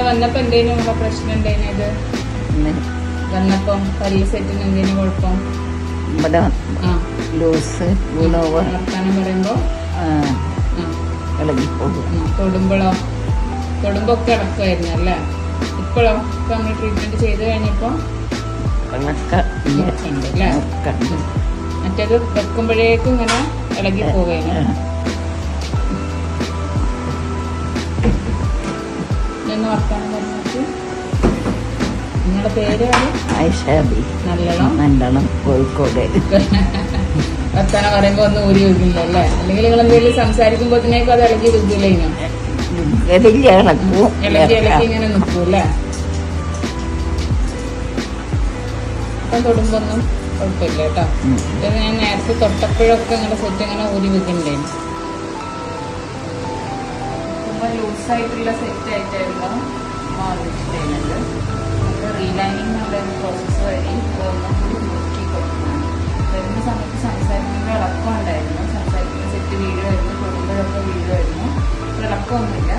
വന്നപ്പോ എന്തേലും പ്രശ്നം ഉണ്ടായിരുന്നത്? വന്നപ്പം പല്ല് സെറ്റിന് എന്തേലും കുഴപ്പം? വർത്താനം പറയുമ്പോ തൊടുമ്പോഴോ? തൊടുമ്പോ ഒക്കെ ഇളക്കുമായിരുന്നു അല്ലേ? ഇപ്പോഴോ ഇപ്പൊ നമ്മൾ ട്രീറ്റ്മെന്റ് ചെയ്ത് കഴിഞ്ഞപ്പോ ഉണ്ടല്ലേ? മറ്റേത് വെക്കുമ്പോഴേക്കും ഇങ്ങനെ ഇളകി പോവുകയാണ്. വർത്താനം പറഞ്ഞിട്ട് നിങ്ങളുടെ പേര് നല്ലോണം കോഴിക്കോട്. വർത്താനം പറയുമ്പോ ഒന്നും ഊരി വെക്കില്ല അല്ലേ? അല്ലെങ്കിൽ നിങ്ങൾ എന്തെങ്കിലും സംസാരിക്കുമ്പോഴത്തേക്കും അത് ഇളകി വെക്കില്ല? ഇളകി ഇങ്ങനെ നിൽക്കും അല്ലേ? ഇപ്പം തൊടുമ്പൊന്നും കുഴപ്പമില്ല കേട്ടോ. ഞാൻ നേരത്തെ തൊട്ടപ്പോഴൊക്കെ നിങ്ങളുടെ സെറ്റ് ഇങ്ങനെ ഊരി വെക്കണ്ടായിരുന്നു. ലൂസായിട്ടുള്ള സെറ്റ് ആയിട്ടായിരുന്നു ചെയ്യുന്നത്. അപ്പോൾ റീലൈനിങ് എന്നുള്ള പ്രോസസ്സ് വഴി ഒന്നും കൂടി നോക്കി കൊടുക്കുന്നതാണ്. വരുന്ന സമയത്ത് സംസാരിക്കുമ്പോൾ ഇളക്കം ഉണ്ടായിരുന്നു. സംസാരിക്കുന്ന സെറ്റ് വീഴുമായിരുന്നു, തൊടുമ്പോഴൊക്കെ വീഴുമായിരുന്നു. ഇളക്കമൊന്നുമില്ല.